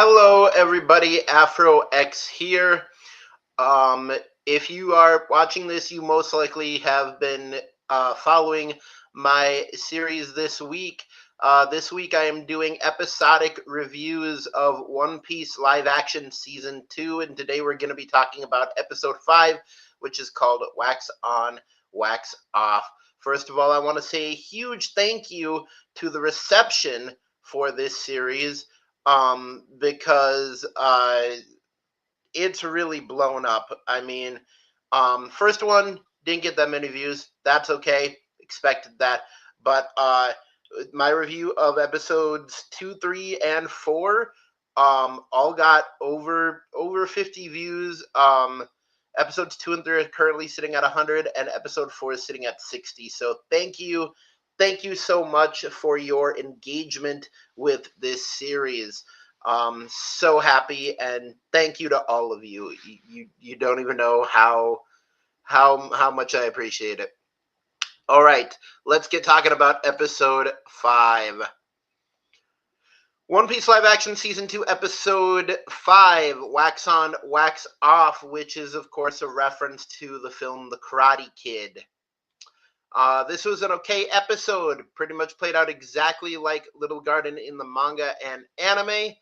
Hello, everybody. Afro X here. Um, if you are watching this, you most likely have been following my series this week. This week, I am doing episodic reviews of One Piece live action season 2, and today we're going to be talking about episode 5, which is called Wax On, Wax Off. First of all, I want to say a huge thank you to the reception for this series because it's really blown up. I mean, first one didn't get that many views. That's okay. Expected that. But my review of episodes 2, 3, and 4 all got over 50 views. Episodes 2 and 3 are currently sitting at 100, and episode 4 is sitting at 60. So thank you. Thank you so much for your engagement with this series. So happy, and thank you to all of you. You don't even know how much I appreciate it. All right, let's get talking about episode 5. One Piece live action season 2 episode 5, Wax On, Wax Off, which is of course a reference to the film The Karate Kid. This was an okay episode, pretty much played out exactly like Little Garden in the manga and anime.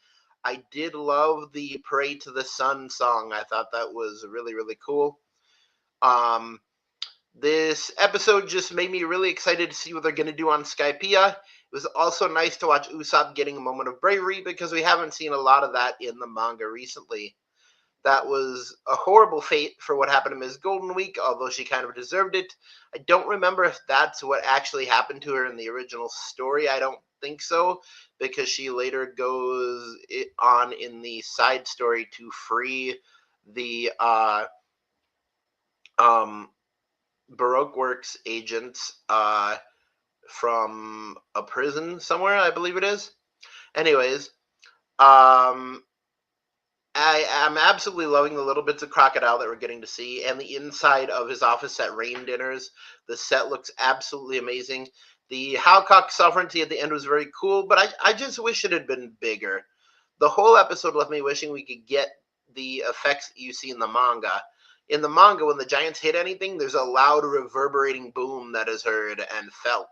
I did love the Pray to the Sun song. I thought that was really, really cool. This episode just made me really excited to see what they're going to do on Skypiea. It was also nice to watch Usopp getting a moment of bravery because we haven't seen a lot of that in the manga recently. That was a horrible fate for what happened to Ms. Golden Week, although she kind of deserved it. I don't remember if that's what actually happened to her in the original story. I don't think so, because she later goes on in the side story to free the Baroque Works agents from a prison somewhere, I believe it is. Anyways, I'm absolutely loving the little bits of Crocodile that we're getting to see, and the inside of his office at Rain Dinners. The set looks absolutely amazing. The Howcock sovereignty at the end was very cool, but I just wish it had been bigger. The whole episode left me wishing we could get the effects that you see in the manga. In the manga, when the giants hit anything, there's a loud reverberating boom that is heard and felt.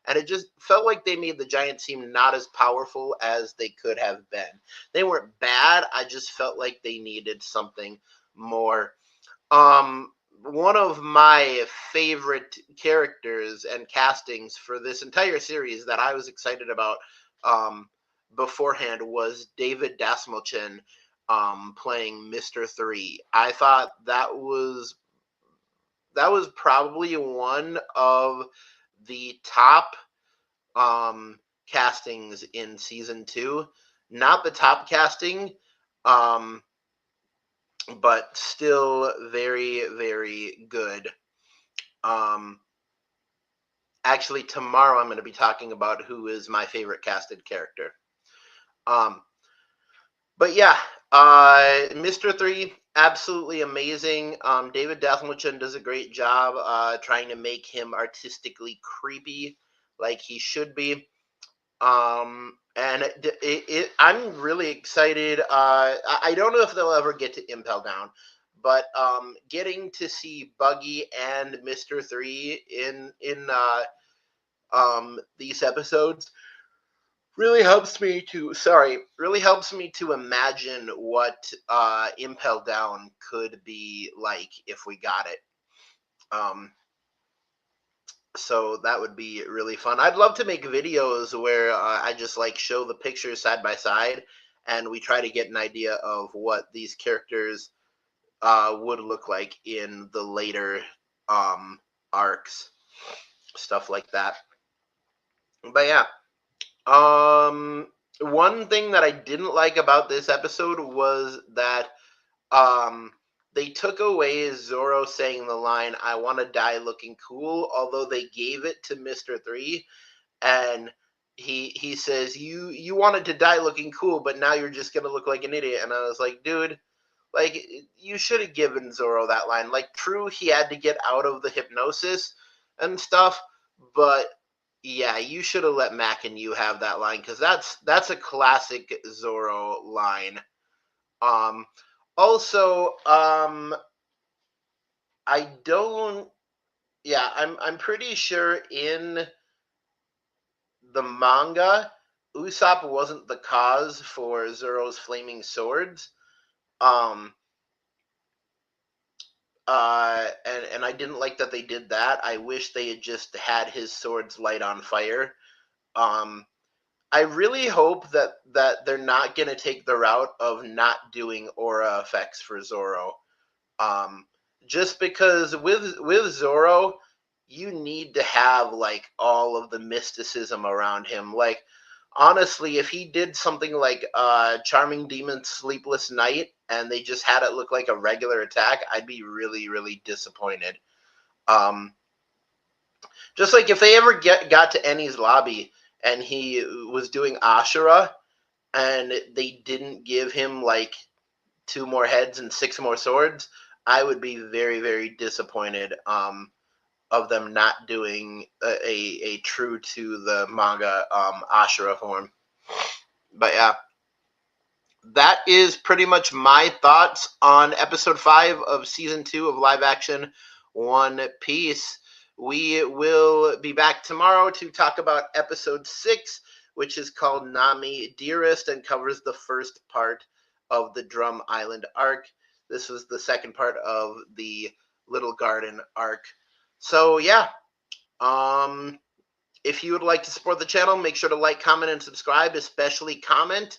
And it just felt like they made the giants seem not as powerful as they could have been. They weren't bad. I just felt like they needed something more. One of my favorite characters and castings for this entire series that I was excited about beforehand was David Dasmalchian playing Mr. 3. I thought that was probably one of the top castings in season 2. Not the top casting, um, but still very, very good. Actually, tomorrow I'm going to be talking about who is my favorite casted character. But yeah, Mr. 3, absolutely amazing. David Dastmalchian does a great job trying to make him artistically creepy like he should be. And I'm really excited. I don't know if they'll ever get to Impel Down, but getting to see Buggy and Mr. 3 in these episodes really helps me to imagine what Impel Down could be like if we got it. So that would be really fun. I'd love to make videos where I just like show the pictures side by side, and we try to get an idea of what these characters would look like in the later arcs, stuff like that. But yeah, one thing that I didn't like about this episode was that they took away Zoro saying the line, "I want to die looking cool," although they gave it to Mr. 3, and he says, you wanted to die looking cool, but now you're just going to look like an idiot. And I was like, dude, like, you should have given Zoro that line. Like, true, he had to get out of the hypnosis and stuff, but Yeah, you should have let Mac and you have that line because that's a classic Zoro line. Um, also, I don't. Yeah, I'm pretty sure in the manga, Usopp wasn't the cause for Zoro's flaming swords. Um, and I didn't like that they did that. I wish they had just had his swords light on fire. Um, I really hope that they're not gonna take the route of not doing aura effects for Zoro. Um, just because with Zoro, you need to have like all of the mysticism around him. Like honestly, if he did something like Charming Demon's Sleepless Night and they just had it look like a regular attack, I'd be really really disappointed. Um, just like if they ever got to Enies lobby and he was doing Ashura and they didn't give him like 2 more heads and 6 more swords, I would be very, very disappointed of them not doing a true to the manga Ashura form. But yeah, that is pretty much my thoughts on episode 5 of season 2 of live action One Piece. We will be back tomorrow to talk about episode 6, which is called Nami Dearest and covers the first part of the Drum Island arc. This was the second part of the Little Garden arc. So yeah, if you would like to support the channel, make sure to like, comment, and subscribe, especially comment,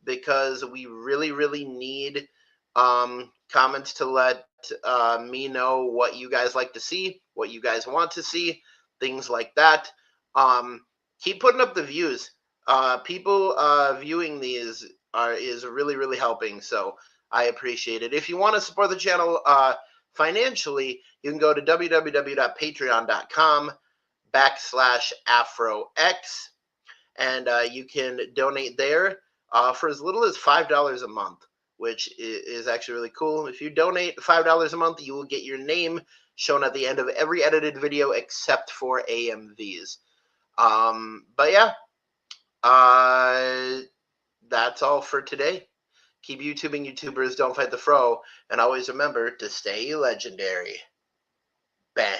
because we really, really need comments to let me know what you guys like to see, what you guys want to see, things like that. Keep putting up the views. People viewing these is really, really helping, so I appreciate it. If you want to support the channel financially, you can go to www.patreon.com/AfroX, and you can donate there for as little as $5 a month, which is actually really cool. If you donate $5 a month, you will get your name shown at the end of every edited video except for AMVs. But yeah, that's all for today. Keep YouTubing, YouTubers. Don't fight the fro. And always remember to stay legendary. Bang.